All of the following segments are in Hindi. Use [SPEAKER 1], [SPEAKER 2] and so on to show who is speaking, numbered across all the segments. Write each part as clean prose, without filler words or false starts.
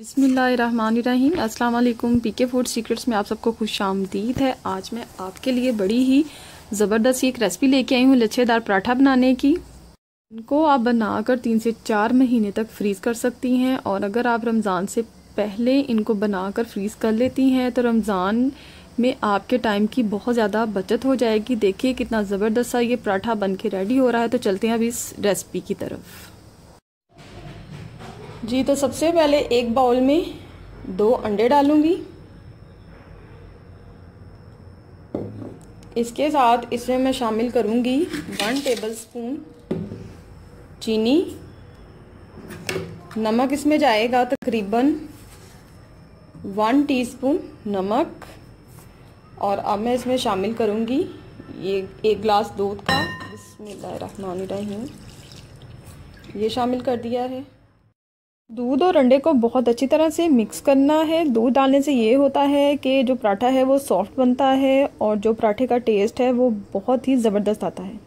[SPEAKER 1] बिस्मिल्लाहिर्रहमानिर्रहीम। अस्सलाम वालेकुम। पीके फूड सीक्रेट्स में आप सबको खुशामदीद है। आज मैं आपके लिए बड़ी ही ज़बरदस्त एक रेसिपी लेके आई हूँ लच्छेदार पराठा बनाने की। इनको आप बनाकर 3 से 4 महीने तक फ्रीज़ कर सकती हैं और अगर आप रमज़ान से पहले इनको बनाकर फ्रीज़ कर लेती हैं तो रमज़ान में आपके टाइम की बहुत ज़्यादा बचत हो जाएगी। देखिए कितना ज़बरदस्त सा ये पराठा बन के रेडी हो रहा है। तो चलते हैं अब इस रेसिपी की तरफ। जी तो सबसे पहले एक बाउल में 2 अंडे डालूंगी। इसके साथ इसमें मैं शामिल करूंगी 1 टेबलस्पून चीनी। नमक इसमें जाएगा तकरीबन 1 टीस्पून नमक। और अब मैं इसमें शामिल करूंगी ये 1 गिलास दूध का। बिस्मिल्लाहिर्रहमानिर्रहीम। ये शामिल कर दिया है। दूध और अंडे को बहुत अच्छी तरह से मिक्स करना है। दूध डालने से ये होता है कि जो पराठा है वो सॉफ्ट बनता है और जो पराठे का टेस्ट है वो बहुत ही ज़बरदस्त आता है।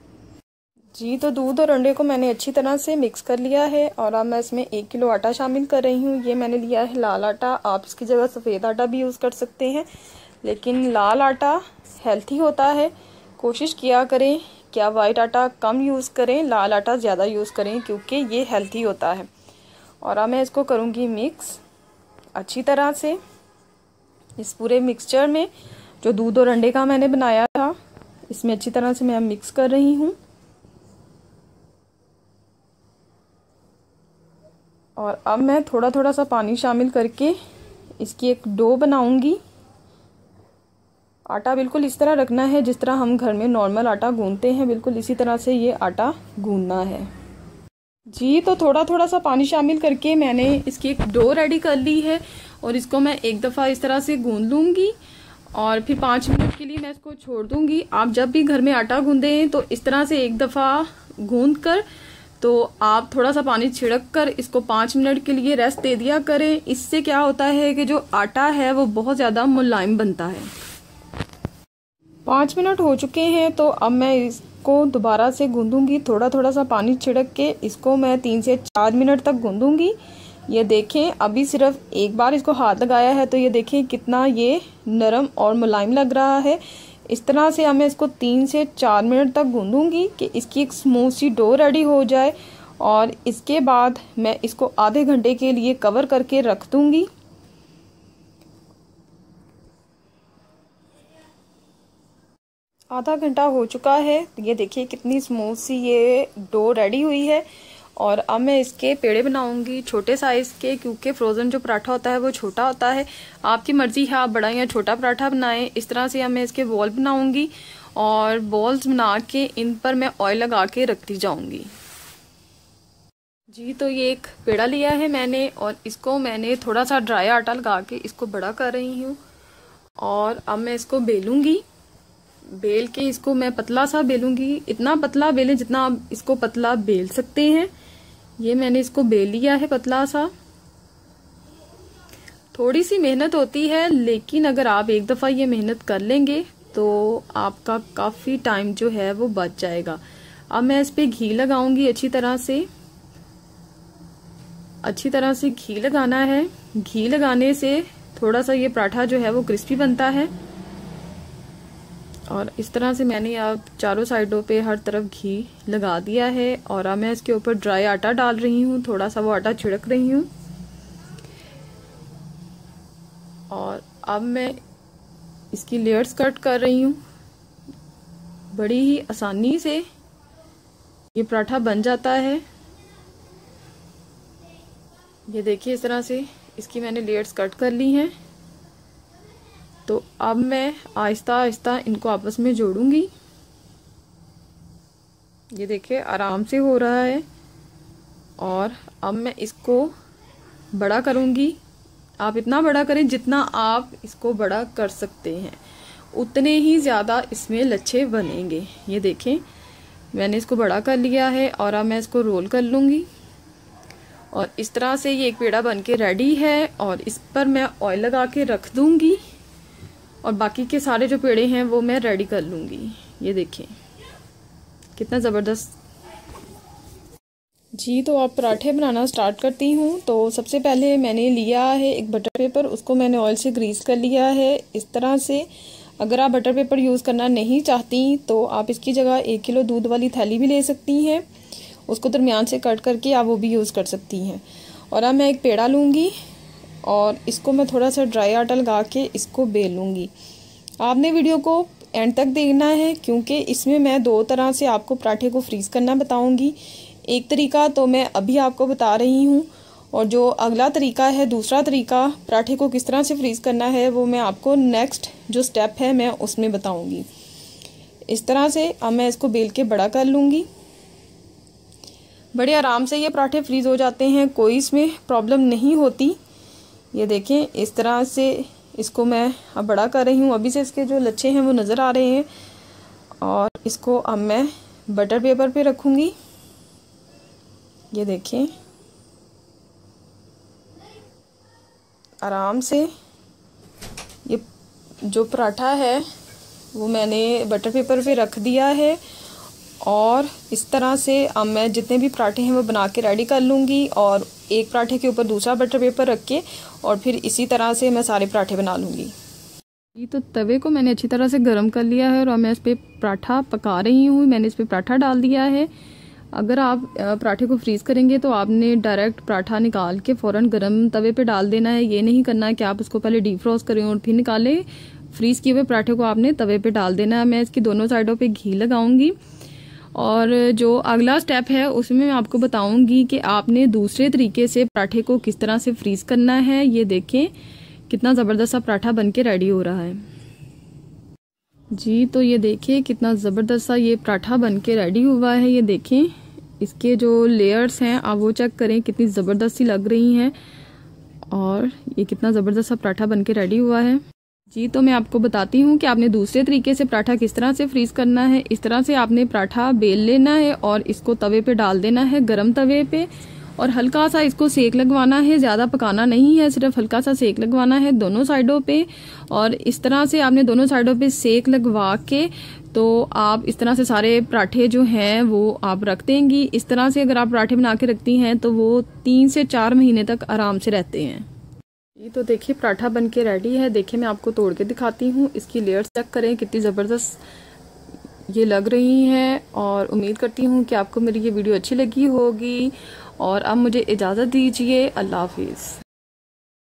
[SPEAKER 1] जी तो दूध और अंडे को मैंने अच्छी तरह से मिक्स कर लिया है और अब मैं इसमें 1 किलो आटा शामिल कर रही हूँ। ये मैंने लिया है लाल आटा। आप इसकी जगह सफ़ेद आटा भी यूज़ कर सकते हैं, लेकिन लाल आटा हेल्थी होता है। कोशिश किया करें क्या वाइट आटा कम यूज़ करें, लाल आटा ज़्यादा यूज़ करें क्योंकि ये हेल्थी होता है। और अब मैं इसको करूँगी मिक्स अच्छी तरह से। इस पूरे मिक्सचर में जो दूध और अंडे का मैंने बनाया था इसमें अच्छी तरह से मैं मिक्स कर रही हूँ। और अब मैं थोड़ा थोड़ा सा पानी शामिल करके इसकी एक डो बनाऊँगी। आटा बिल्कुल इस तरह रखना है जिस तरह हम घर में नॉर्मल आटा गूंथते हैं, बिल्कुल इसी तरह से ये आटा गूंथना है। जी तो थोड़ा थोड़ा सा पानी शामिल करके मैंने इसकी एक डो रेडी कर ली है और इसको मैं एक दफ़ा इस तरह से गूंथ लूँगी और फिर 5 मिनट के लिए मैं इसको छोड़ दूँगी। आप जब भी घर में आटा गूंदें तो इस तरह से एक दफ़ा गूंथ कर तो आप थोड़ा सा पानी छिड़क कर इसको 5 मिनट के लिए रेस्ट दे दिया करें। इससे क्या होता है कि जो आटा है वो बहुत ज़्यादा मुलायम बनता है। 5 मिनट हो चुके हैं तो अब मैं इसको दोबारा से गूंदूंगी। थोड़ा थोड़ा सा पानी छिड़क के इसको मैं 3 से 4 मिनट तक गूंदूंगी। ये देखें अभी सिर्फ एक बार इसको हाथ लगाया है तो ये देखें कितना ये नरम और मुलायम लग रहा है। इस तरह से अब मैं इसको 3 से 4 मिनट तक गूंदूंगी कि इसकी एक स्मूथ सी डो रेडी हो जाए। और इसके बाद मैं इसको आधे घंटे के लिए कवर करके रख दूंगी। आधा घंटा हो चुका है। ये देखिए कितनी स्मूथ सी ये डो रेडी हुई है। और अब मैं इसके पेड़े बनाऊंगी छोटे साइज़ के, क्योंकि फ्रोज़न जो पराठा होता है वो छोटा होता है। आपकी मर्ज़ी है आप बड़ा या छोटा पराठा बनाएं। इस तरह से अब मैं इसके बॉल बनाऊंगी और बॉल्स बना के इन पर मैं ऑयल लगा के रखती जाऊंगी। जी तो ये एक पेड़ा लिया है मैंने और इसको मैंने थोड़ा सा ड्राई आटा लगा के इसको बड़ा कर रही हूँ। और अब मैं इसको बेलूँगी। बेल के इसको मैं पतला सा बेलूंगी। इतना पतला बेलें जितना आप इसको पतला बेल सकते हैं। ये मैंने इसको बेल लिया है पतला सा। थोड़ी सी मेहनत होती है, लेकिन अगर आप एक दफ़ा ये मेहनत कर लेंगे तो आपका काफ़ी टाइम जो है वो बच जाएगा। अब मैं इस पे घी लगाऊंगी अच्छी तरह से घी लगाना है। घी लगाने से थोड़ा सा ये पराठा जो है वो क्रिस्पी बनता है। और इस तरह से मैंने अब चारों साइडों पे हर तरफ घी लगा दिया है। और अब मैं इसके ऊपर ड्राई आटा डाल रही हूँ, थोड़ा सा वो आटा छिड़क रही हूँ। और अब मैं इसकी लेयर्स कट कर रही हूँ। बड़ी ही आसानी से ये पराठा बन जाता है। ये देखिए इस तरह से इसकी मैंने लेयर्स कट कर ली हैं। तो अब मैं आहिस्ता आहिस्ता इनको आपस में जोड़ूंगी। ये देखिए आराम से हो रहा है। और अब मैं इसको बड़ा करूंगी। आप इतना बड़ा करें जितना आप इसको बड़ा कर सकते हैं, उतने ही ज़्यादा इसमें लच्छे बनेंगे। ये देखें मैंने इसको बड़ा कर लिया है और अब मैं इसको रोल कर लूँगी। और इस तरह से ये एक पेड़ा बन के रेडी है और इस पर मैं ऑयल लगा के रख दूँगी और बाकी के सारे जो पेड़े हैं वो मैं रेडी कर लूँगी। ये देखें कितना ज़बरदस्त। जी तो अब पराठे बनाना स्टार्ट करती हूँ। तो सबसे पहले मैंने लिया है एक बटर पेपर, उसको मैंने ऑयल से ग्रीस कर लिया है इस तरह से। अगर आप बटर पेपर यूज़ करना नहीं चाहती तो आप इसकी जगह 1 किलो दूध वाली थैली भी ले सकती हैं, उसको दरमियान से कट करके आप वो भी यूज़ कर सकती हैं। और अब मैं एक पेड़ा लूँगी और इसको मैं थोड़ा सा ड्राई आटा लगा के इसको बेल लूँगी। आपने वीडियो को एंड तक देखना है क्योंकि इसमें मैं 2 तरह से आपको पराठे को फ्रीज़ करना बताऊँगी। एक तरीका तो मैं अभी आपको बता रही हूँ और जो अगला तरीका है, दूसरा तरीका पराठे को किस तरह से फ्रीज़ करना है, वो मैं आपको नेक्स्ट जो स्टेप है मैं उसमें बताऊँगी। इस तरह से अब मैं इसको बेल के बड़ा कर लूँगी। बड़े आराम से ये पराठे फ्रीज़ हो जाते हैं, कोई इसमें प्रॉब्लम नहीं होती। ये देखें इस तरह से इसको मैं अब बड़ा कर रही हूँ। अभी से इसके जो लच्छे हैं वो नज़र आ रहे हैं और इसको अब मैं बटर पेपर पे रखूँगी। ये देखें आराम से ये जो पराठा है वो मैंने बटर पेपर पे रख दिया है और इस तरह से अब मैं जितने भी पराठे हैं वो बना के रेडी कर लूँगी और एक पराठे के ऊपर दूसरा बटर पेपर रख के और फिर इसी तरह से मैं सारे पराठे बना लूँगी। ये तो तवे को मैंने अच्छी तरह से गर्म कर लिया है और अब मैं इस पर पराठा पका रही हूँ। मैंने इस पर पराठा डाल दिया है। अगर आप पराठे को फ्रीज़ करेंगे तो आपने डायरेक्ट पराठा निकाल के फ़ौरन गरम तवे पे डाल देना है। ये नहीं करना है कि आप उसको पहले डीप फ्रोस्ट करें और फिर निकालें। फ्रीज़ किए हुए पराठे को आपने तवे पे डाल देना है। मैं इसकी दोनों साइडों पे घी लगाऊंगी और जो अगला स्टेप है उसमें मैं आपको बताऊंगी कि आपने दूसरे तरीके से पराठे को किस तरह से फ्रीज़ करना है। ये देखें कितना ज़बरदस्त सा पराठा बन के रेडी हो रहा है। जी तो ये देखिए कितना ज़बरदस्त सा ये पराठा बन के रेडी हुआ है। ये देखें इसके जो लेयर्स हैं आप वो चेक करें कितनी ज़बरदस्त सी लग रही हैं और ये कितना ज़बरदस्त सा पराठा बन के रेडी हुआ है। जी तो मैं आपको बताती हूँ कि आपने दूसरे तरीके से पराठा किस तरह से फ्रीज़ करना है। इस तरह से आपने पराठा बेल लेना है और इसको तवे पे डाल देना है, गरम तवे पे, और हल्का सा इसको सेक लगवाना है। ज़्यादा पकाना नहीं है, सिर्फ हल्का सा सेक लगवाना है दोनों साइडों पे। और इस तरह से आपने दोनों साइडों पे सेक लगवा के तो आप इस तरह से सारे पराठे जो हैं वो आप रख देंगी। इस तरह से अगर आप पराठे बना के रखती हैं तो वो 3 से 4 महीने तक आराम से रहते हैं। ये तो देखिए पराठा बन के रेडी है। देखिए मैं आपको तोड़ के दिखाती हूँ। इसकी लेयर्स चेक करें कितनी ज़बरदस्त ये लग रही हैं और उम्मीद करती हूँ कि आपको मेरी ये वीडियो अच्छी लगी होगी। और अब मुझे इजाज़त दीजिए। अल्लाह हाफिज़।